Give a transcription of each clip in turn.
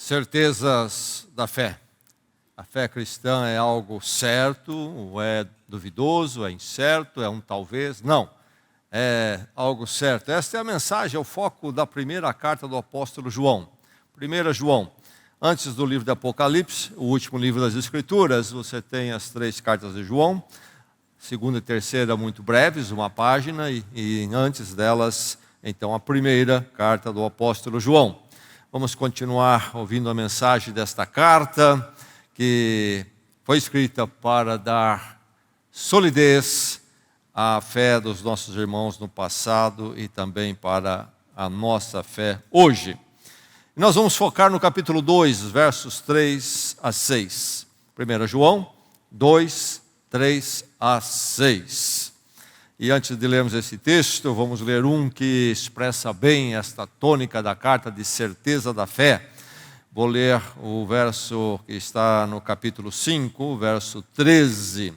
Certezas da fé. A fé cristã é algo certo, ou é duvidoso, é incerto, é um talvez? Não, é algo certo. Esta é a mensagem, é o foco da primeira carta do apóstolo João. 1 João, antes do livro do Apocalipse, o último livro das Escrituras, você tem as 3 cartas de João, segunda e terceira muito breves, uma página, e antes delas, então, a primeira carta do apóstolo João. Vamos continuar ouvindo a mensagem desta carta, que foi escrita para dar solidez à fé dos nossos irmãos no passado e também para a nossa fé hoje. Nós vamos focar no capítulo 2, versos 3 a 6. 1 João 2, 3 a 6. E antes de lermos esse texto, vamos ler um que expressa bem esta tônica da carta de certeza da fé. Vou ler o verso que está no capítulo 5, verso 13.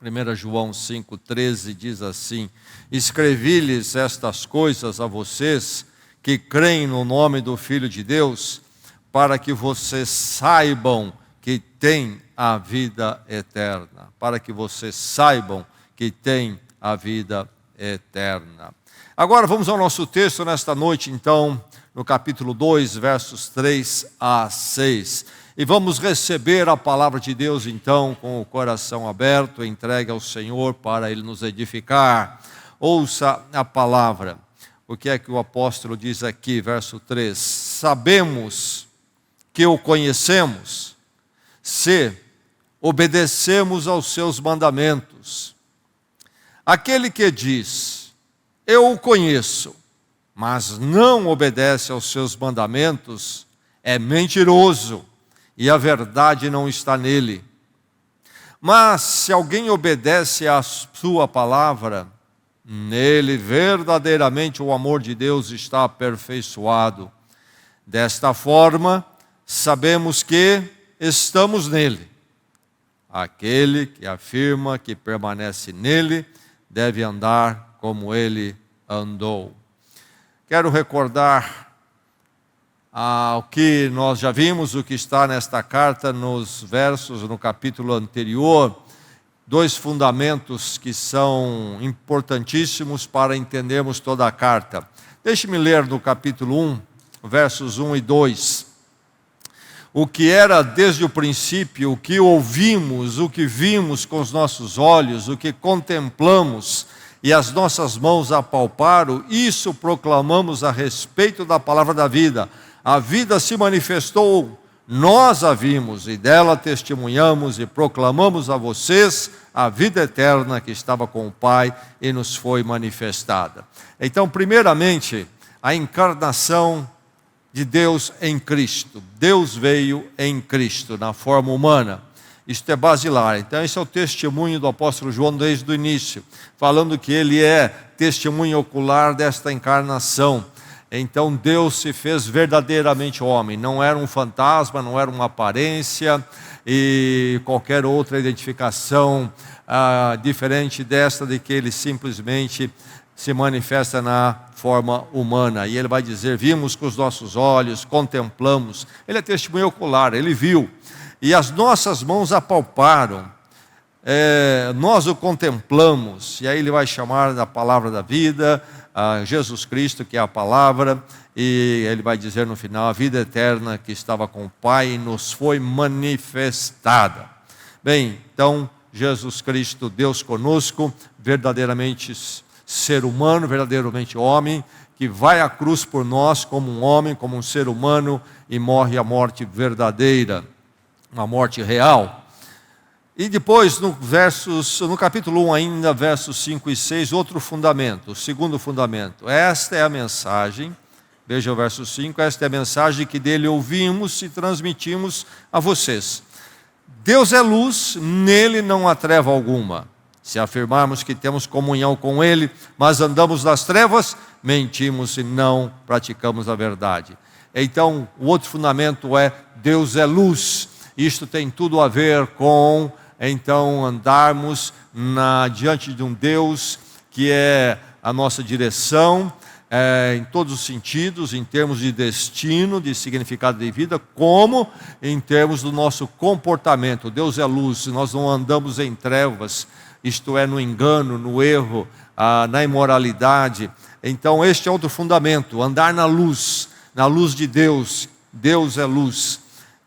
1 João 5, 13 diz assim: Escrevi-lhes estas coisas a vocês que creem no nome do Filho de Deus, para que vocês saibam que têm a vida eterna. Para que vocês saibam que têm a vida eterna. Agora vamos ao nosso texto nesta noite, então, no capítulo 2, versos 3 a 6. E vamos receber a palavra de Deus, então, com o coração aberto, entregue ao Senhor para Ele nos edificar. Ouça a palavra. O que é que o apóstolo diz aqui, verso 3? Sabemos que o conhecemos, se obedecemos aos seus mandamentos. Aquele que diz, eu o conheço, mas não obedece aos seus mandamentos, é mentiroso e a verdade não está nele. Mas se alguém obedece à sua palavra, nele verdadeiramente o amor de Deus está aperfeiçoado. Desta forma, sabemos que estamos nele. Aquele que afirma que permanece nele, deve andar como ele andou. Quero recordar o que nós já vimos, o que está nesta carta, nos versos, no capítulo anterior, 2 fundamentos que são importantíssimos para entendermos toda a carta. Deixe-me ler no capítulo 1, versos 1 e 2. O que era desde o princípio, o que ouvimos, o que vimos com os nossos olhos, o que contemplamos e as nossas mãos apalparam, isso proclamamos a respeito da palavra da vida. A vida se manifestou, nós a vimos e dela testemunhamos e proclamamos a vocês a vida eterna que estava com o Pai e nos foi manifestada. Então, primeiramente, a encarnação de Deus em Cristo. Deus veio em Cristo, na forma humana. Isto é basilar. Então esse é o testemunho do apóstolo João desde o início, falando que ele é testemunho ocular desta encarnação. Então Deus se fez verdadeiramente homem, não era um fantasma, não era uma aparência e qualquer outra identificação diferente desta, de que ele simplesmente se manifesta na forma humana. E ele vai dizer, vimos com os nossos olhos, contemplamos. Ele é testemunho ocular, ele viu. E as nossas mãos apalparam. Nós o contemplamos. E aí ele vai chamar da palavra da vida, a Jesus Cristo, que é a palavra. E ele vai dizer no final, a vida eterna que estava com o Pai nos foi manifestada. Bem, então, Jesus Cristo, Deus conosco, verdadeiramente ser humano, verdadeiramente homem, que vai à cruz por nós como um homem, como um ser humano, e morre a morte verdadeira, uma morte real. E depois, no capítulo 1 ainda, versos 5 e 6, outro fundamento, o segundo fundamento. Esta é a mensagem, veja o verso 5, esta é a mensagem que dele ouvimos e transmitimos a vocês. Deus é luz, nele não há treva alguma. Se afirmarmos que temos comunhão com Ele, mas andamos nas trevas, mentimos e não praticamos a verdade. Então, o outro fundamento é, Deus é luz. Isto tem tudo a ver com, então, andarmos diante de um Deus que é a nossa direção, em todos os sentidos, em termos de destino, de significado de vida, como em termos do nosso comportamento. Deus é luz, nós não andamos em trevas, isto é, no engano, no erro, na imoralidade. Então este é outro fundamento, andar na luz de Deus. Deus é luz,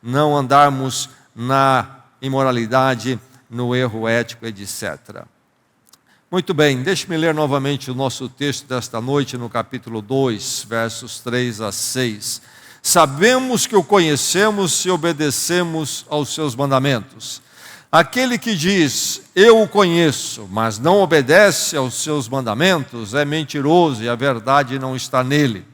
não andarmos na imoralidade, no erro ético, etc. Muito bem, deixe-me ler novamente o nosso texto desta noite, no capítulo 2, versos 3 a 6. Sabemos que o conhecemos se obedecemos aos seus mandamentos. Aquele que diz, eu o conheço, mas não obedece aos seus mandamentos, é mentiroso e a verdade não está nele.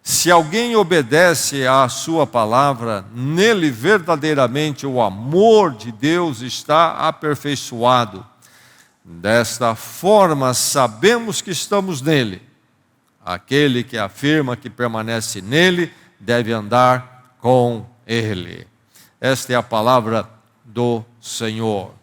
Se alguém obedece à sua palavra, nele verdadeiramente o amor de Deus está aperfeiçoado. Desta forma, sabemos que estamos nele. Aquele que afirma que permanece nele, deve andar com ele. Esta é a palavra do Senhor.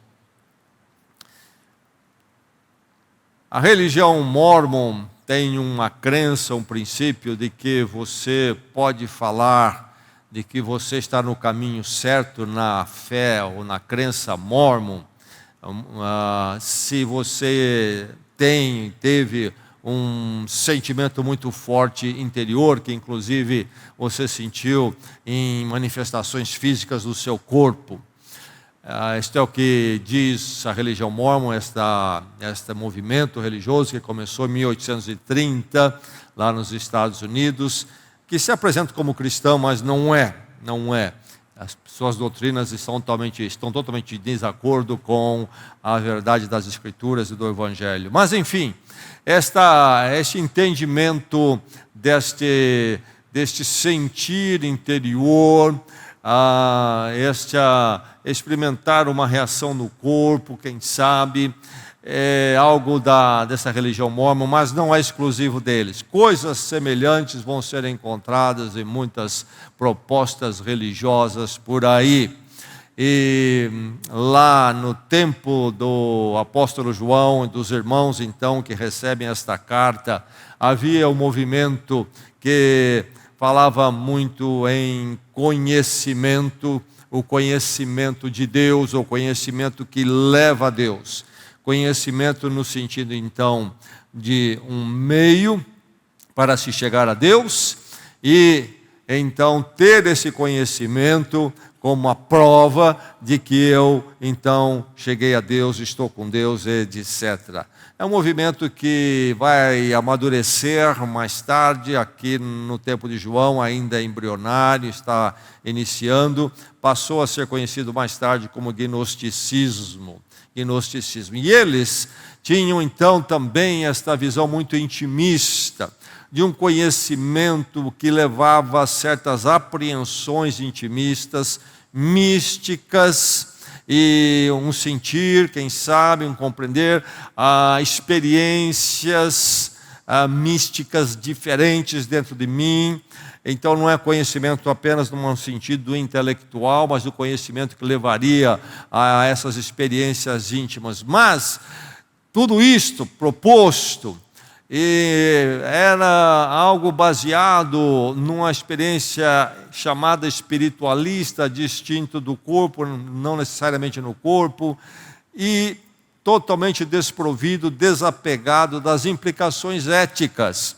A religião mórmon tem uma crença, um princípio de que você pode falar de que você está no caminho certo na fé ou na crença mórmon, se você teve um sentimento muito forte interior, que inclusive você sentiu em manifestações físicas do seu corpo. Este é o que diz a religião mórmon, este movimento religioso que começou em 1830, lá nos Estados Unidos, que se apresenta como cristão, mas não é. As suas doutrinas estão totalmente em desacordo com a verdade das Escrituras e do Evangelho. Mas, enfim, este entendimento deste sentir interior, experimentar uma reação no corpo, quem sabe, é algo dessa religião mórmon, mas não é exclusivo deles. Coisas semelhantes vão ser encontradas em muitas propostas religiosas por aí. E lá no tempo do apóstolo João e dos irmãos, então, que recebem esta carta, havia um movimento que falava muito em conhecimento, o conhecimento de Deus, o conhecimento que leva a Deus. Conhecimento no sentido, então, de um meio para se chegar a Deus e, então, ter esse conhecimento como a prova de que eu, então, cheguei a Deus, estou com Deus, etc. É um movimento que vai amadurecer mais tarde, aqui no tempo de João, ainda embrionário, está iniciando, passou a ser conhecido mais tarde como gnosticismo. E eles tinham então também esta visão muito intimista, de um conhecimento que levava a certas apreensões intimistas, místicas, e um sentir, quem sabe, um compreender, experiências místicas diferentes dentro de mim. Então não é conhecimento apenas num sentido intelectual, mas o conhecimento que levaria a essas experiências íntimas. Mas tudo isto proposto era algo baseado numa experiência chamada espiritualista, distinto do corpo, não necessariamente no corpo, e totalmente desprovido, desapegado das implicações éticas.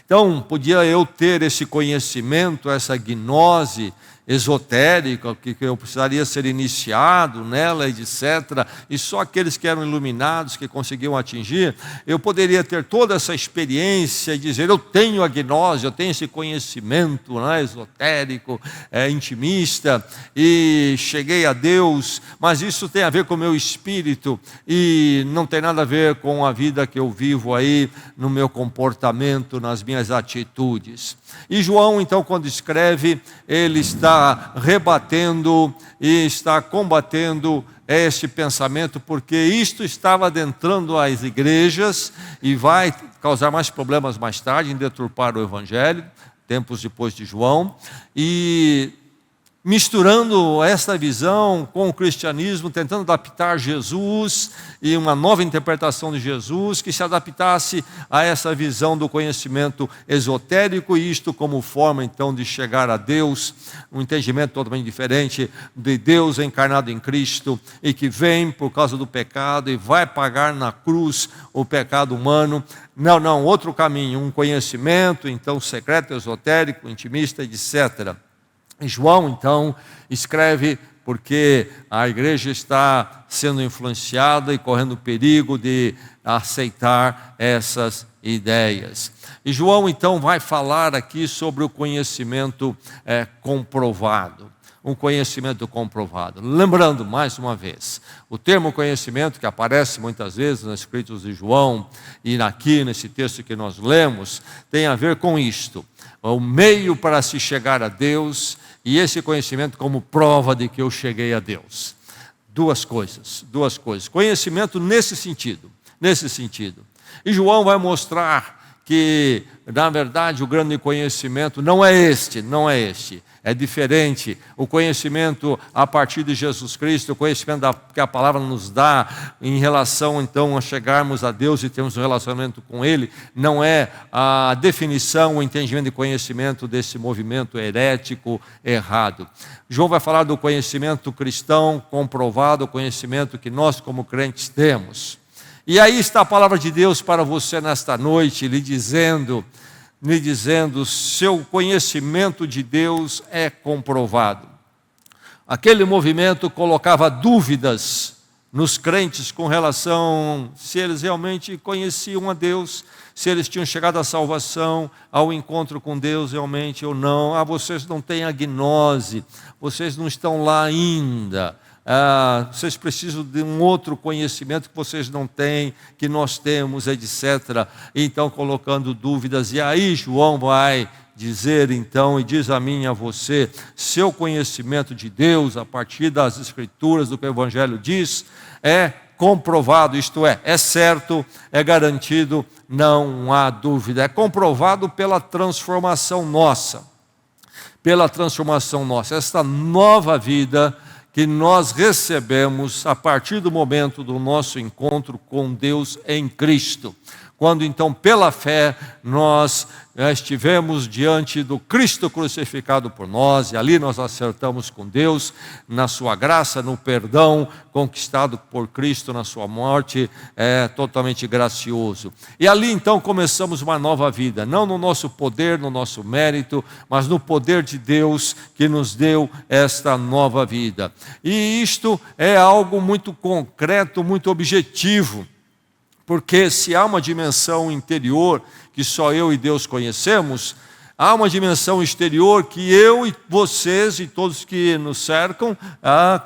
Então, podia eu ter esse conhecimento, essa gnose esotérica, que eu precisaria ser iniciado nela, etc. E só aqueles que eram iluminados, que conseguiam atingir, eu poderia ter toda essa experiência e dizer, eu tenho a gnose, eu tenho esse conhecimento esotérico, intimista, e cheguei a Deus, mas isso tem a ver com o meu espírito, e não tem nada a ver com a vida que eu vivo aí, no meu comportamento, nas minhas atitudes. E João, então, quando escreve, ele está rebatendo e está combatendo este pensamento, porque isto estava adentrando as igrejas e vai causar mais problemas mais tarde em deturpar o Evangelho, tempos depois de João. E misturando esta visão com o cristianismo, tentando adaptar Jesus e uma nova interpretação de Jesus que se adaptasse a essa visão do conhecimento esotérico, e isto como forma então de chegar a Deus, um entendimento totalmente diferente de Deus encarnado em Cristo e que vem por causa do pecado e vai pagar na cruz o pecado humano. Não, outro caminho, um conhecimento então secreto, esotérico, intimista, etc. João, então, escreve porque a igreja está sendo influenciada e correndo perigo de aceitar essas ideias. E João, então, vai falar aqui sobre o conhecimento comprovado. Um conhecimento comprovado. Lembrando, mais uma vez, o termo conhecimento, que aparece muitas vezes nos escritos de João e aqui nesse texto que nós lemos, tem a ver com isto: o meio para se chegar a Deus e esse conhecimento como prova de que eu cheguei a Deus. Duas coisas. Conhecimento nesse sentido. E João vai mostrar que, na verdade, o grande conhecimento não é este. É diferente. O conhecimento a partir de Jesus Cristo, o conhecimento que a palavra nos dá em relação então a chegarmos a Deus e termos um relacionamento com Ele, não é a definição, o entendimento de conhecimento desse movimento herético errado. João vai falar do conhecimento cristão comprovado, o conhecimento que nós como crentes temos. E aí está a palavra de Deus para você nesta noite, lhe dizendo, seu conhecimento de Deus é comprovado. Aquele movimento colocava dúvidas nos crentes com relação se eles realmente conheciam a Deus, se eles tinham chegado à salvação, ao encontro com Deus realmente ou não. Vocês não têm a gnose, vocês não estão lá ainda. Vocês precisam de um outro conhecimento que vocês não têm, que nós temos, etc. Então, colocando dúvidas. E aí João vai dizer então, e diz a mim e a você, seu conhecimento de Deus, a partir das Escrituras, do que o Evangelho diz, é comprovado, isto é certo, é garantido, não há dúvida. É comprovado pela transformação nossa. Esta nova vida que nós recebemos a partir do momento do nosso encontro com Deus em Cristo. Quando então pela fé nós estivemos diante do Cristo crucificado por nós, e ali nós acertamos com Deus, na sua graça, no perdão conquistado por Cristo na sua morte, é totalmente gracioso. E ali então começamos uma nova vida, não no nosso poder, no nosso mérito, mas no poder de Deus que nos deu esta nova vida. E isto é algo muito concreto, muito objetivo. Porque se há uma dimensão interior que só eu e Deus conhecemos, há uma dimensão exterior que eu e vocês e todos que nos cercam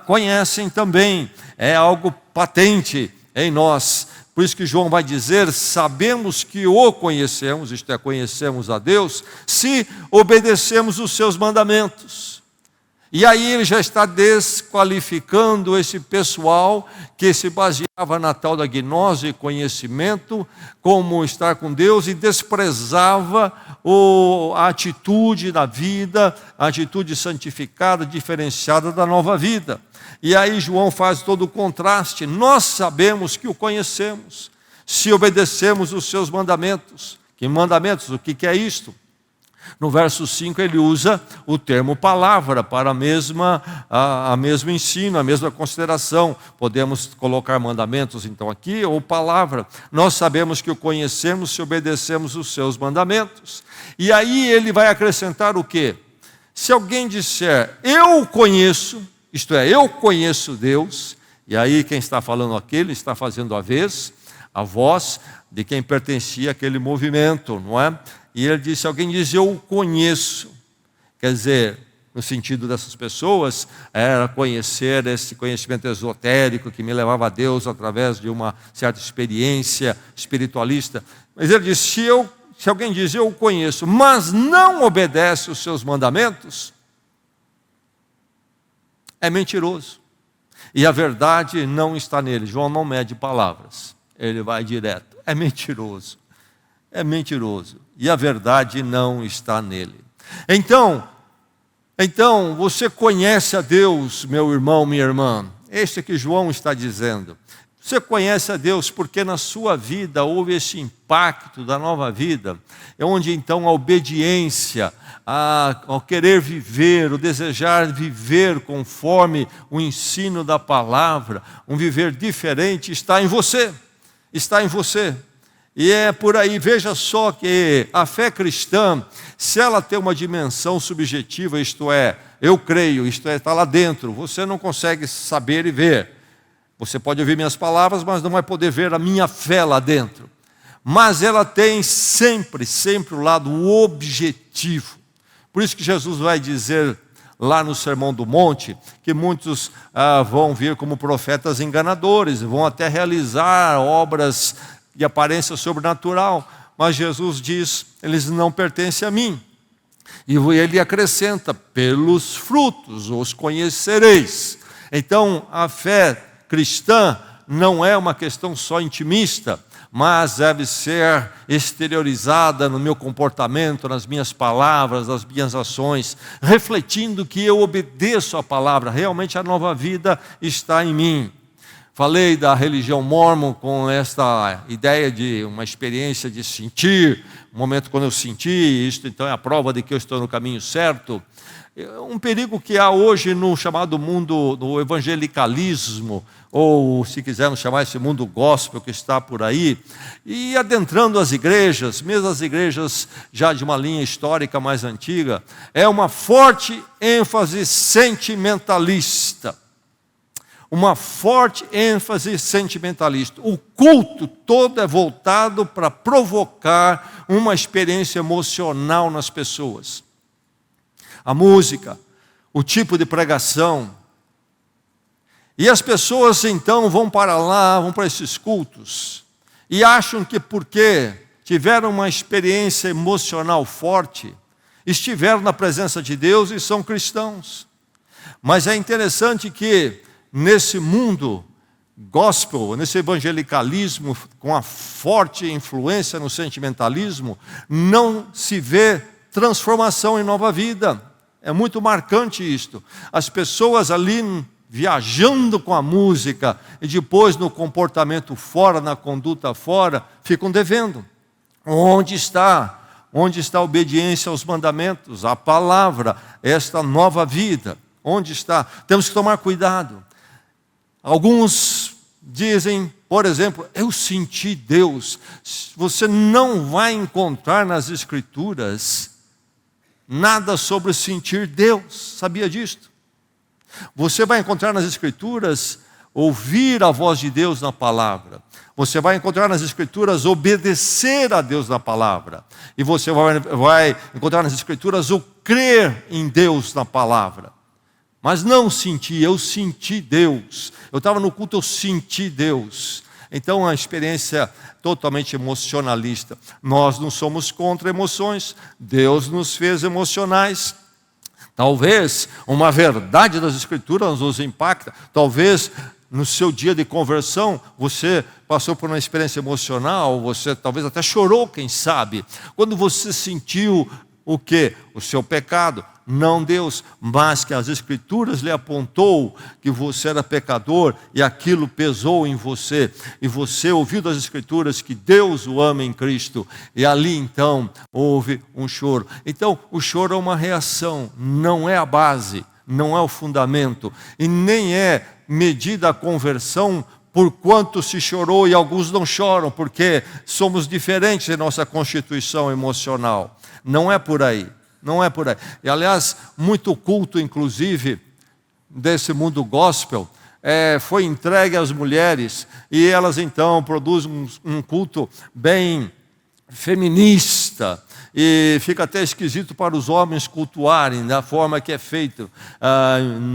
conhecem também. É algo patente em nós. Por isso que João vai dizer, sabemos que o conhecemos, isto é, conhecemos a Deus, se obedecemos os seus mandamentos. E aí ele já está desqualificando esse pessoal que se baseava na tal da gnose e conhecimento, como estar com Deus, e desprezava a atitude da vida, a atitude santificada, diferenciada da nova vida. E aí João faz todo o contraste. Nós sabemos que o conhecemos, se obedecemos os seus mandamentos. Que mandamentos? O que é isto? No verso 5 ele usa o termo palavra para a mesmo ensino, a mesma consideração. Podemos colocar mandamentos então aqui ou palavra. Nós sabemos que o conhecemos se obedecemos os seus mandamentos. E aí ele vai acrescentar o quê? Se alguém disser, eu o conheço, isto é, eu conheço Deus, e aí quem está falando aqui, ele está fazendo a voz de quem pertencia àquele movimento, não é? E ele disse, alguém diz, eu o conheço. Quer dizer, no sentido dessas pessoas, era conhecer esse conhecimento esotérico que me levava a Deus através de uma certa experiência espiritualista. Mas ele disse, se alguém diz, eu o conheço, mas não obedece os seus mandamentos, é mentiroso. E a verdade não está nele. João não mede palavras, ele vai direto. É mentiroso. E a verdade não está nele. Então, Então, você conhece a Deus, meu irmão, minha irmã. Este é que João está dizendo. Você conhece a Deus porque na sua vida houve esse impacto da nova vida, é onde então a obediência, ao querer viver, o desejar viver conforme o ensino da palavra, um viver diferente está em você, está em você. E é por aí, veja só que a fé cristã, se ela tem uma dimensão subjetiva, isto é, eu creio, isto é, está lá dentro, você não consegue saber e ver. Você pode ouvir minhas palavras, mas não vai poder ver a minha fé lá dentro. Mas ela tem sempre o lado objetivo. Por isso que Jesus vai dizer lá no Sermão do Monte, que muitos vão vir como profetas enganadores, vão até realizar obras de aparência sobrenatural, mas Jesus diz, eles não pertencem a mim. E ele acrescenta, pelos frutos os conhecereis. Então, a fé cristã não é uma questão só intimista, mas deve ser exteriorizada no meu comportamento, nas minhas palavras, nas minhas ações, refletindo que eu obedeço a palavra, realmente a nova vida está em mim. Falei da religião mórmon com esta ideia de uma experiência de sentir, um momento quando eu senti, isto então é a prova de que eu estou no caminho certo. Um perigo que há hoje no chamado mundo do evangelicalismo, ou se quisermos chamar esse mundo gospel que está por aí, e adentrando as igrejas, mesmo as igrejas já de uma linha histórica mais antiga, é uma forte ênfase sentimentalista. Uma forte ênfase sentimentalista. O culto todo é voltado para provocar uma experiência emocional nas pessoas. A música, o tipo de pregação. E as pessoas então vão para lá, vão para esses cultos, e acham que porque tiveram uma experiência emocional forte, estiveram na presença de Deus e são cristãos. Mas é interessante que nesse mundo gospel, nesse evangelicalismo com a forte influência no sentimentalismo, não se vê transformação em nova vida. É muito marcante isto. As pessoas ali viajando com a música e depois no comportamento fora, na conduta fora, ficam devendo. Onde está? Onde está a obediência aos mandamentos, à palavra, esta nova vida? Onde está? Temos que tomar cuidado. Alguns dizem, por exemplo, eu senti Deus. Você não vai encontrar nas Escrituras nada sobre sentir Deus. Sabia disto? Você vai encontrar nas Escrituras ouvir a voz de Deus na palavra. Você vai encontrar nas Escrituras obedecer a Deus na palavra. E você vai encontrar nas Escrituras o crer em Deus na palavra. Mas não sentir, eu senti Deus. Eu estava no culto, eu senti Deus. Então, a experiência totalmente emocionalista. Nós não somos contra emoções. Deus nos fez emocionais. Talvez uma verdade das Escrituras nos impacta. Talvez no seu dia de conversão você passou por uma experiência emocional. Você talvez até chorou, quem sabe. Quando você sentiu o quê? O seu pecado. Não Deus, mas que as Escrituras lhe apontou que você era pecador e aquilo pesou em você. E você ouviu das Escrituras que Deus o ama em Cristo. E ali então houve um choro. Então o choro é uma reação, não é a base, não é o fundamento. E nem é medida a conversão por quanto se chorou e alguns não choram, porque somos diferentes em nossa constituição emocional. Não é por aí. Não é por aí. E, aliás, muito culto, inclusive, desse mundo gospel, foi entregue às mulheres, e elas, então, produzem um culto bem feminista, e fica até esquisito para os homens cultuarem da forma que é feito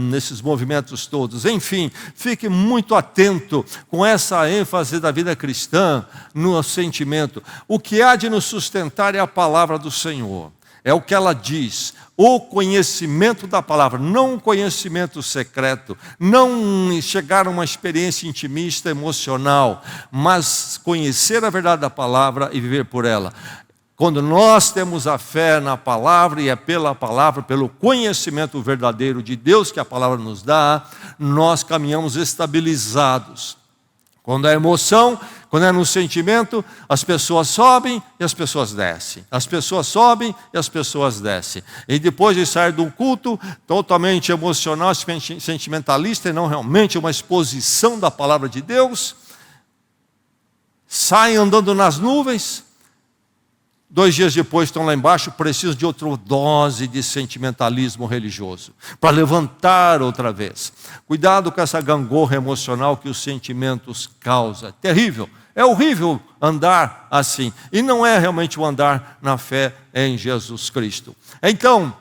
nesses movimentos todos. Enfim, fique muito atento com essa ênfase da vida cristã no sentimento. O que há de nos sustentar é a palavra do Senhor. É o que ela diz, o conhecimento da palavra, não um conhecimento secreto, não chegar a uma experiência intimista, emocional, mas conhecer a verdade da palavra e viver por ela. Quando nós temos a fé na palavra, e é pela palavra, pelo conhecimento verdadeiro de Deus que a palavra nos dá, nós caminhamos estabilizados. Quando é emoção, quando é no sentimento, as pessoas sobem e as pessoas descem. As pessoas sobem e as pessoas descem. E depois de sair de um culto totalmente emocional, sentimentalista, e não realmente uma exposição da palavra de Deus, saem andando nas nuvens, 2 dias depois estão lá embaixo, precisam de outra dose de sentimentalismo religioso, para levantar outra vez. Cuidado com essa gangorra emocional que os sentimentos causam. Terrível, é horrível andar assim. E não é realmente o andar na fé em Jesus Cristo. Então,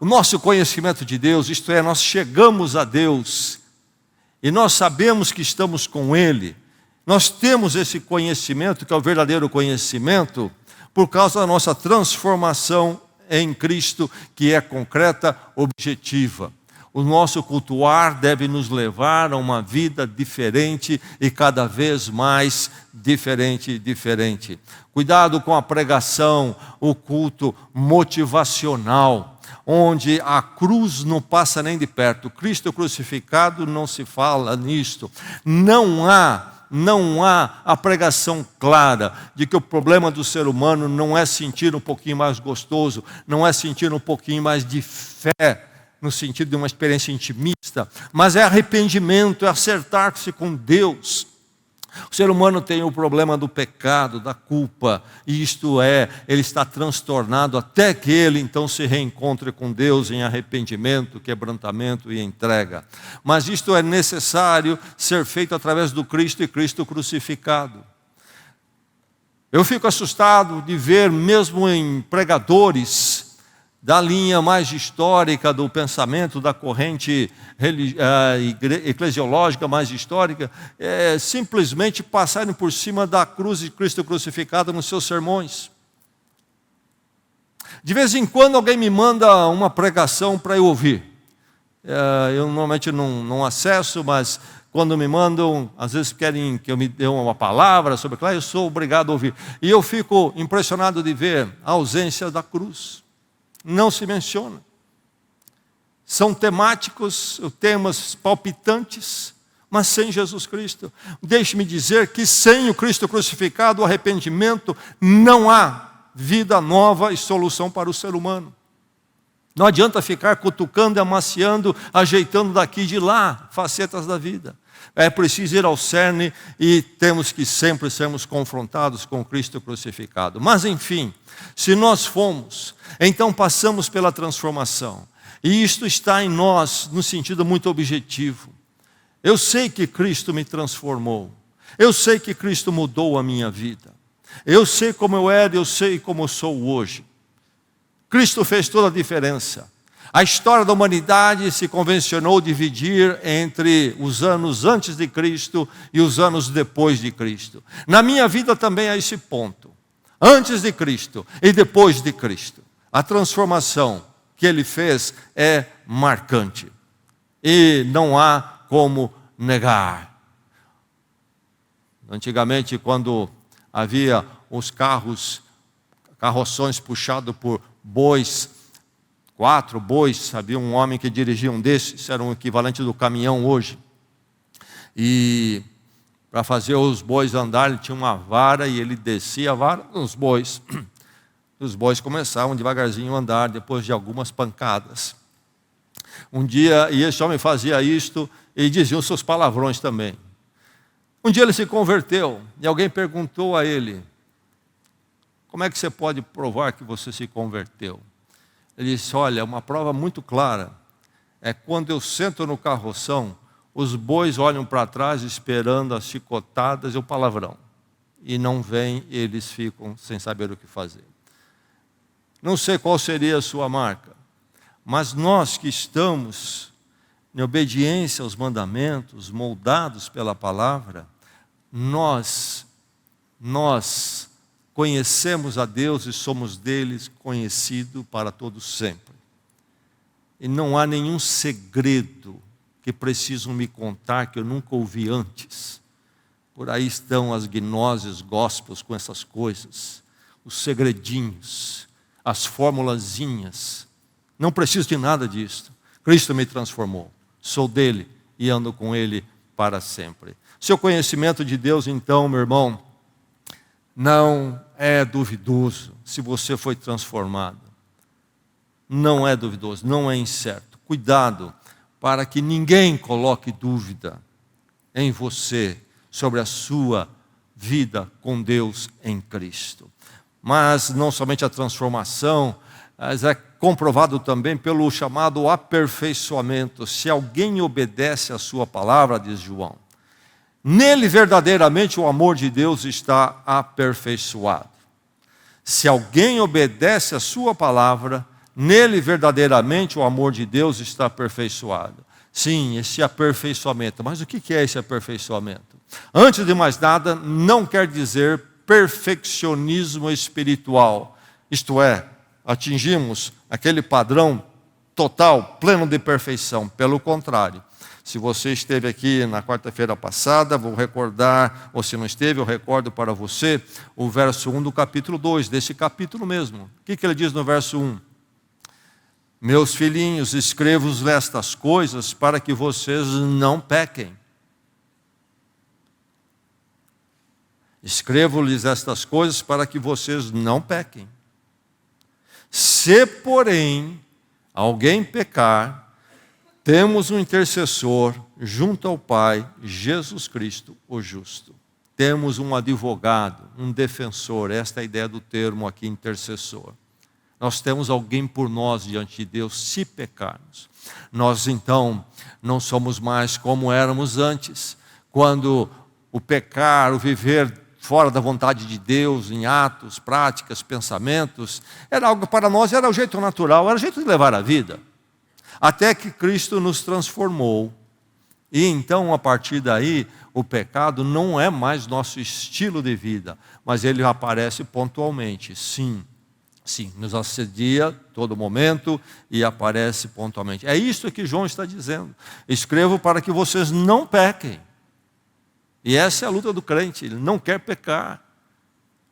o nosso conhecimento de Deus, isto é, nós chegamos a Deus, e nós sabemos que estamos com Ele. Nós temos esse conhecimento, que é o verdadeiro conhecimento, por causa da nossa transformação em Cristo, que é concreta, objetiva. O nosso cultuar deve nos levar a uma vida diferente e cada vez mais diferente. Cuidado com a pregação, o culto motivacional, onde a cruz não passa nem de perto. Cristo crucificado, não se fala nisto. Não há a pregação clara de que o problema do ser humano não é sentir um pouquinho mais gostoso, não é sentir um pouquinho mais de fé, no sentido de uma experiência intimista, mas é arrependimento, é acertar-se com Deus. O ser humano tem o problema do pecado, da culpa, e isto é, ele está transtornado até que ele então se reencontre com Deus em arrependimento, quebrantamento e entrega. Mas isto é necessário ser feito através do Cristo e Cristo crucificado. Eu fico assustado de ver, mesmo em pregadores da linha mais histórica do pensamento, da corrente eclesiológica mais histórica, simplesmente passarem por cima da cruz de Cristo crucificado nos seus sermões. De vez em quando alguém me manda uma pregação para eu ouvir. Eu normalmente não acesso, mas quando me mandam, às vezes querem que eu me dê uma palavra sobre aquilo, eu sou obrigado a ouvir. E eu fico impressionado de ver a ausência da cruz. Não se menciona. São temáticos, temas palpitantes, mas sem Jesus Cristo. Deixe-me dizer que sem o Cristo crucificado, o arrependimento, não há vida nova e solução para o ser humano. Não adianta ficar cutucando, amaciando, ajeitando daqui e de lá, facetas da vida. É preciso ir ao cerne e temos que sempre sermos confrontados com Cristo crucificado. Mas enfim, se nós fomos, então passamos pela transformação. E isto está em nós, no sentido muito objetivo. Eu sei que Cristo me transformou. Eu sei que Cristo mudou a minha vida. Eu sei como eu era, eu sei como eu sou hoje. Cristo fez toda a diferença. A história da humanidade se convencionou dividir entre os anos antes de Cristo e os anos depois de Cristo. Na minha vida também há esse ponto. Antes de Cristo e depois de Cristo. A transformação que Ele fez é marcante. E não há como negar. Antigamente, quando havia os carroções puxados por bois, 4 bois, havia um homem que dirigia um desses, isso era um equivalente do caminhão hoje. E para fazer os bois andarem, ele tinha uma vara e ele descia a vara nos bois. Os bois começavam devagarzinho a andar, depois de algumas pancadas. Um dia, e esse homem fazia isto, e dizia os seus palavrões também. Um dia ele se converteu, e alguém perguntou a ele, como é que você pode provar que você se converteu? Ele disse, olha, uma prova muito clara, é quando eu sento no carroção, os bois olham para trás esperando as chicotadas e o palavrão. E não vêm, eles ficam sem saber o que fazer. Não sei qual seria a sua marca, mas nós que estamos em obediência aos mandamentos, moldados pela palavra, nós conhecemos a Deus e somos deles conhecidos para todos sempre. E não há nenhum segredo que precisam me contar que eu nunca ouvi antes. Por aí estão as gnoses gospels com essas coisas. os segredinhos, as formulazinhas. Não preciso de nada disso. Cristo me transformou. Sou dele e ando com ele para sempre. Seu conhecimento de Deus, então, meu irmão, não é duvidoso se você foi transformado. Não é duvidoso, não é incerto. Cuidado para que ninguém coloque dúvida em você sobre a sua vida com Deus em Cristo. Mas não somente a transformação, mas é comprovado também pelo chamado aperfeiçoamento. Se alguém obedece à sua palavra, diz João, nele verdadeiramente o amor de Deus está aperfeiçoado. Se alguém obedece à sua palavra, nele verdadeiramente o amor de Deus está aperfeiçoado. Sim, esse aperfeiçoamento. Mas o que é esse aperfeiçoamento? Antes de mais nada, não quer dizer perfeccionismo espiritual. Isto é, atingimos aquele padrão total, pleno de perfeição. Pelo contrário, se você esteve aqui na quarta-feira passada, vou recordar, ou se não esteve, eu recordo para você, o verso 1 do capítulo 2, desse capítulo mesmo. O que ele diz no verso 1? Meus filhinhos, escrevo-vos estas coisas para que vocês não pequem. Escrevo-lhes estas coisas para que vocês não pequem. Se, porém, alguém pecar, temos um intercessor junto ao Pai, Jesus Cristo, o justo. Temos um advogado, um defensor, esta é a ideia do termo aqui, intercessor. Nós temos alguém por nós diante de Deus, se pecarmos. Nós, então, não somos mais como éramos antes, quando o pecar, o viver fora da vontade de Deus, em atos, práticas, pensamentos, era algo para nós, era o jeito natural, era o jeito de levar a vida. Até que Cristo nos transformou. E então, a partir daí, o pecado não é mais nosso estilo de vida, mas ele aparece pontualmente, sim. Sim, nos assedia todo momento e aparece pontualmente. É isso que João está dizendo. Escrevo para que vocês não pequem. E essa é a luta do crente, ele não quer pecar.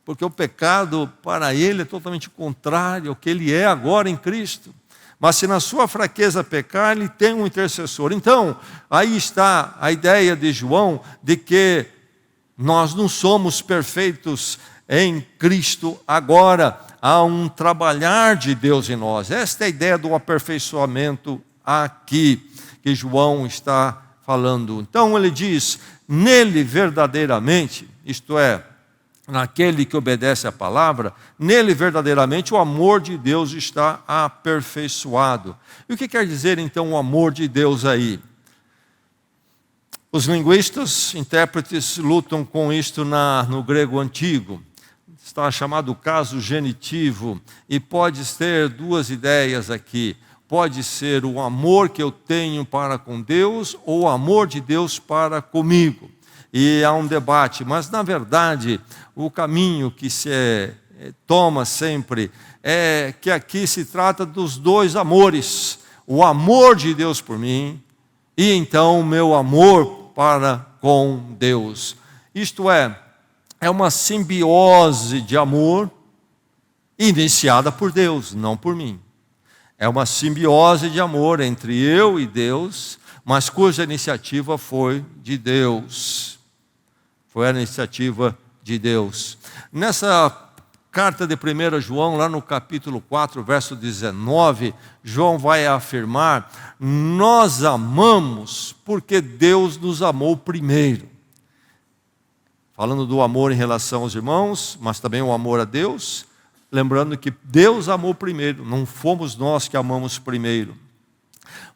Porque o pecado para ele é totalmente contrário ao que ele é agora em Cristo. Mas se na sua fraqueza pecar, ele tem um intercessor. Então, aí está a ideia de João de que nós não somos perfeitos em Cristo agora. Há um trabalhar de Deus em nós. Esta é a ideia do aperfeiçoamento aqui, que João está falando. Então ele diz, nele verdadeiramente, isto é, naquele que obedece à palavra, nele verdadeiramente o amor de Deus está aperfeiçoado. E o que quer dizer então o amor de Deus aí? Os linguistas, intérpretes, lutam com isto no grego antigo. Está chamado caso genitivo, e pode ter duas ideias aqui. Pode ser o amor que eu tenho para com Deus, ou o amor de Deus para comigo. E há um debate, mas na verdade, o caminho que se toma sempre é que aqui se trata dos dois amores. O amor de Deus por mim, e então o meu amor para com Deus. Isto é uma simbiose de amor iniciada por Deus, não por mim. É uma simbiose de amor entre eu e Deus, mas cuja iniciativa foi de Deus. Foi a iniciativa de Deus. Nessa carta de 1 João, lá no capítulo 4, verso 19, João vai afirmar, nós amamos porque Deus nos amou primeiro. Falando do amor em relação aos irmãos, mas também o amor a Deus, lembrando que Deus amou primeiro, não fomos nós que amamos primeiro.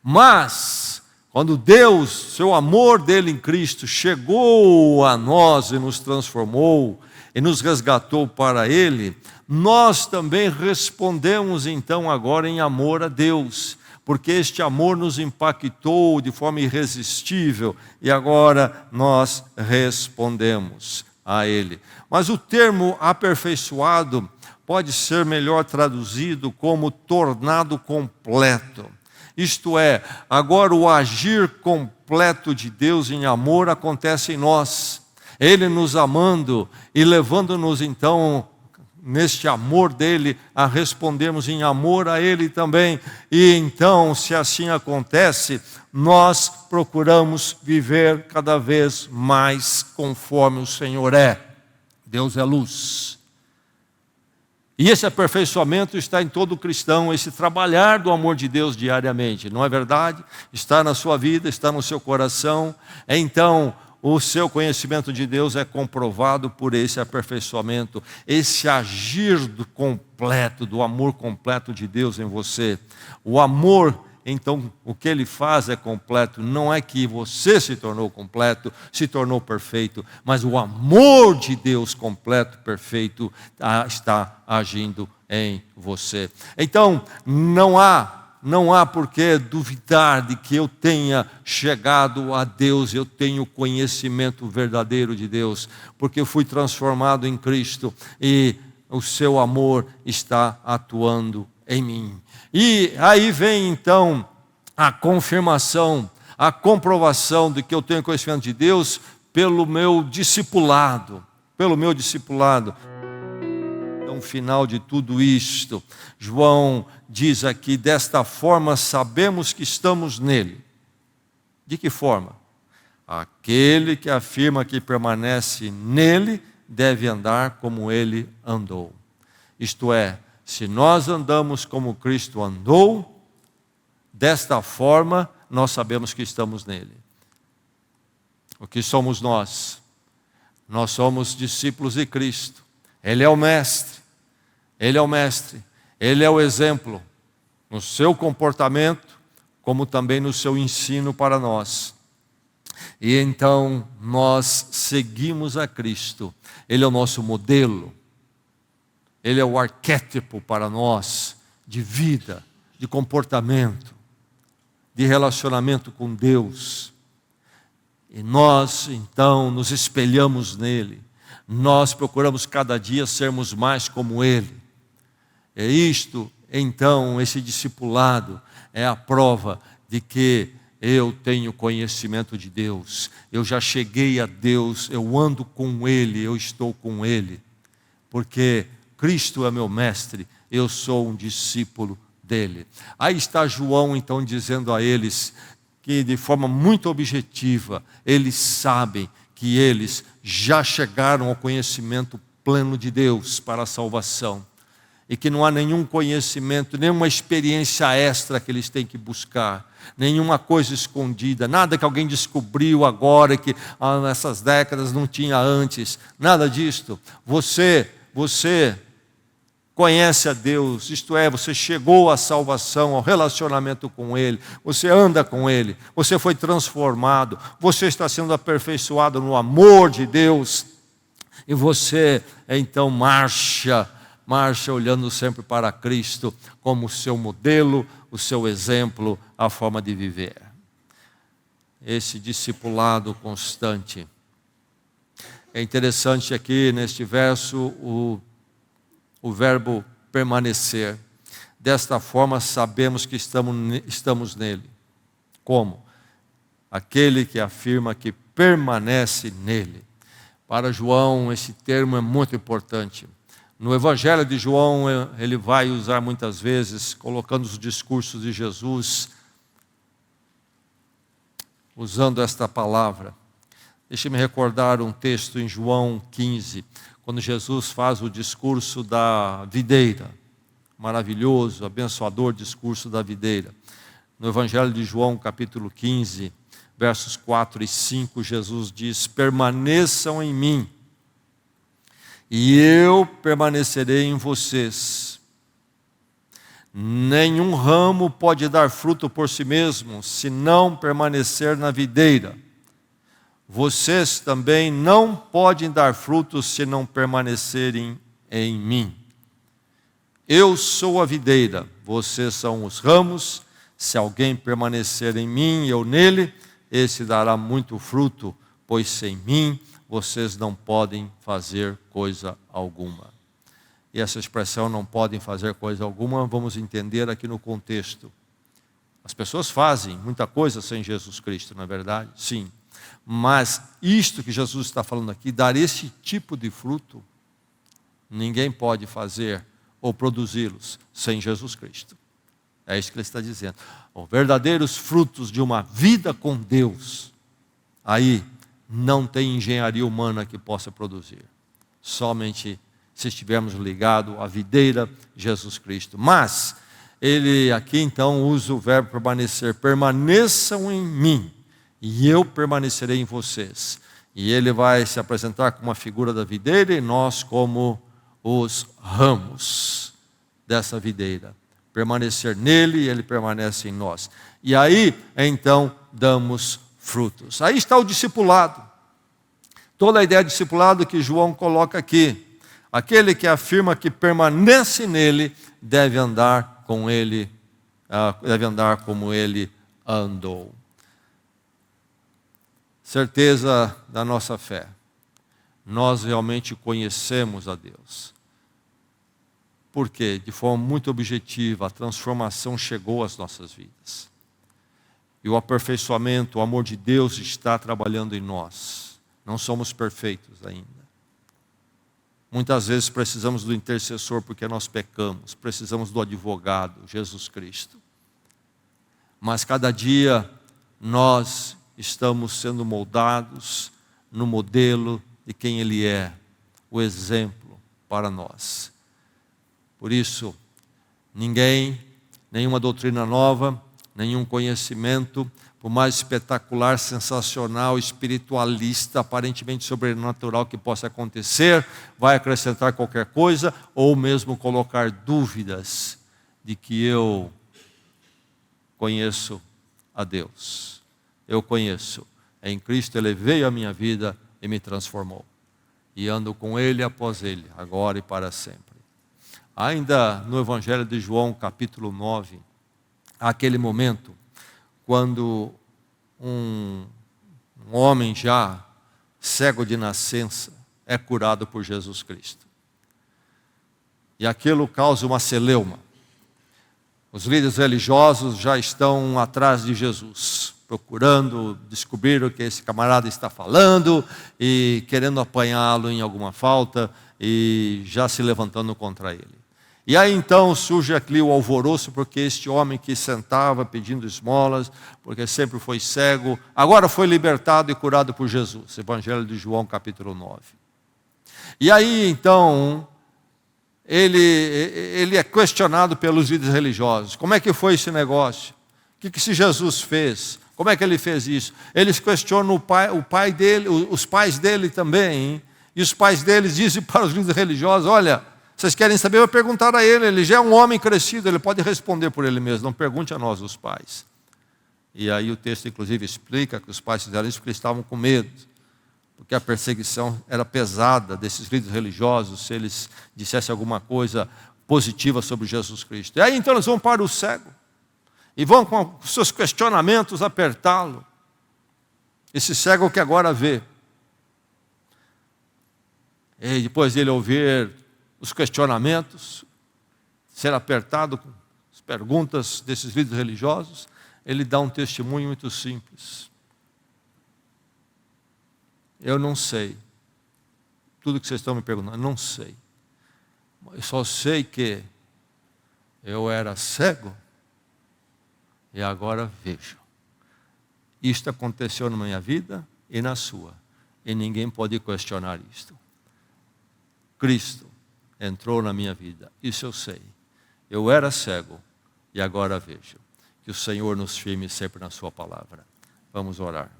Mas, quando Deus, seu amor dele em Cristo, chegou a nós e nos transformou, e nos resgatou para ele, nós também respondemos então agora em amor a Deus. Porque este amor nos impactou de forma irresistível e agora nós respondemos a Ele. Mas o termo aperfeiçoado pode ser melhor traduzido como tornado completo. Isto é, agora o agir completo de Deus em amor acontece em nós. Ele nos amando e levando-nos então neste amor dele, a respondermos em amor a ele também. E então, se assim acontece, nós procuramos viver cada vez mais conforme o Senhor é. Deus é luz. E esse aperfeiçoamento está em todo cristão, esse trabalhar do amor de Deus diariamente, não é verdade? Está na sua vida, está no seu coração. Então, o seu conhecimento de Deus é comprovado por esse aperfeiçoamento, esse agir completo, do amor completo de Deus em você. O amor, então, o que ele faz é completo. Não é que você se tornou completo, se tornou perfeito, mas o amor de Deus completo, perfeito, está agindo em você. Então, não há por que duvidar de que eu tenha chegado a Deus, eu tenho conhecimento verdadeiro de Deus, porque eu fui transformado em Cristo e o seu amor está atuando em mim. E aí vem então a confirmação, a comprovação de que eu tenho conhecimento de Deus pelo meu discipulado, No final de tudo isto, João diz aqui: desta forma sabemos que estamos nele. De que forma? Aquele que afirma que permanece nele deve andar como ele andou. Isto é, se nós andamos como Cristo andou, desta forma nós sabemos que estamos nele. O que somos nós? Nós somos discípulos de Cristo. Ele é o mestre. Ele é o mestre. Ele é o exemplo no seu comportamento, como também no seu ensino para nós. E então nós seguimos a Cristo. Ele é o nosso modelo. Ele é o arquétipo para nós de vida, de comportamento, de relacionamento com Deus. E nós então nos espelhamos nele. Nós procuramos cada dia sermos mais como ele. É isto, então, esse discipulado é a prova de que eu tenho conhecimento de Deus. Eu já cheguei a Deus, eu ando com ele, eu estou com ele. Porque Cristo é meu mestre, eu sou um discípulo dele. Aí está João então dizendo a eles que de forma muito objetiva, eles sabem que eles já chegaram ao conhecimento pleno de Deus para a salvação. E que não há nenhum conhecimento, nenhuma experiência extra que eles têm que buscar, nenhuma coisa escondida, nada que alguém descobriu agora que nessas décadas não tinha antes, nada disto. Você conhece a Deus, isto é, você chegou à salvação, ao relacionamento com Ele, você anda com Ele, você foi transformado, você está sendo aperfeiçoado no amor de Deus, e você então marcha olhando sempre para Cristo como o seu modelo, o seu exemplo, a forma de viver. Esse discipulado constante. É interessante aqui neste verso o verbo permanecer. Desta forma sabemos que estamos nele. Como? Aquele que afirma que permanece nele. Para João esse termo é muito importante. No Evangelho de João, ele vai usar muitas vezes, colocando os discursos de Jesus, usando esta palavra. Deixe-me recordar um texto em João 15, quando Jesus faz o discurso da videira. Maravilhoso, abençoador discurso da videira. No Evangelho de João, capítulo 15, versos 4 e 5, Jesus diz: permaneçam em mim, e eu permanecerei em vocês. Nenhum ramo pode dar fruto por si mesmo, se não permanecer na videira. Vocês também não podem dar frutos se não permanecerem em mim. Eu sou a videira, vocês são os ramos. Se alguém permanecer em mim e eu nele, esse dará muito fruto, pois sem mim vocês não podem fazer coisa alguma. E essa expressão, não podem fazer coisa alguma, vamos entender aqui no contexto. As pessoas fazem muita coisa sem Jesus Cristo, não é verdade? Sim. Mas isto que Jesus está falando aqui, dar esse tipo de fruto, ninguém pode fazer ou produzi-los sem Jesus Cristo. É isso que ele está dizendo. Os verdadeiros frutos de uma vida com Deus, aí não tem engenharia humana que possa produzir. Somente se estivermos ligados à videira Jesus Cristo. Mas, ele aqui então usa o verbo permanecer. Permaneçam em mim, e eu permanecerei em vocês. E ele vai se apresentar como uma figura da videira, e nós como os ramos dessa videira. Permanecer nele e ele permanece em nós. E aí, então, damos frutos. Aí está o discipulado. Toda a ideia de discipulado que João coloca aqui. Aquele que afirma que permanece nele, deve andar com ele, deve andar como ele andou. Certeza da nossa fé. Nós realmente conhecemos a Deus. Porque, de forma muito objetiva, a transformação chegou às nossas vidas. E o aperfeiçoamento, o amor de Deus está trabalhando em nós. Não somos perfeitos ainda. Muitas vezes precisamos do intercessor porque nós pecamos. Precisamos do advogado, Jesus Cristo. Mas cada dia nós estamos sendo moldados no modelo de quem Ele é. O exemplo para nós. Por isso, nenhuma doutrina nova, nenhum conhecimento, por mais espetacular, sensacional, espiritualista, aparentemente sobrenatural que possa acontecer, vai acrescentar qualquer coisa, ou mesmo colocar dúvidas de que eu conheço a Deus. Eu conheço. Em Cristo Ele veio à minha vida e me transformou. E ando com Ele após Ele, agora e para sempre. Ainda no Evangelho de João, capítulo 9, há aquele momento quando um homem já cego de nascença é curado por Jesus Cristo. E aquilo causa uma celeuma. Os líderes religiosos já estão atrás de Jesus, procurando descobrir o que esse camarada está falando e querendo apanhá-lo em alguma falta e já se levantando contra ele. E aí então surge aqui o alvoroço, porque este homem que sentava pedindo esmolas, porque sempre foi cego, agora foi libertado e curado por Jesus. Evangelho de João, capítulo 9. E aí então, ele é questionado pelos líderes religiosos. Como é que foi esse negócio? O que esse Jesus fez? Como é que ele fez isso? Eles questionam o pai dele, os pais dele também. E os pais deles dizem para os líderes religiosos, olha, vocês querem saber? Eu vou perguntar a ele já é um homem crescido, ele pode responder por ele mesmo, não pergunte a nós, os pais. E aí o texto, inclusive, explica que os pais fizeram isso porque eles estavam com medo, porque a perseguição era pesada desses líderes religiosos, se eles dissessem alguma coisa positiva sobre Jesus Cristo. E aí então eles vão para o cego, e vão com os seus questionamentos apertá-lo. Esse cego que agora vê. E depois dele ouvir os questionamentos, ser apertado com as perguntas desses líderes religiosos, ele dá um testemunho muito simples. Eu não sei. Tudo que vocês estão me perguntando, eu não sei. Eu só sei que eu era cego e agora vejo. Isto aconteceu na minha vida e na sua. E ninguém pode questionar isto. Cristo entrou na minha vida, isso eu sei. Eu era cego e agora vejo. Que o Senhor nos firme sempre na sua palavra. Vamos orar.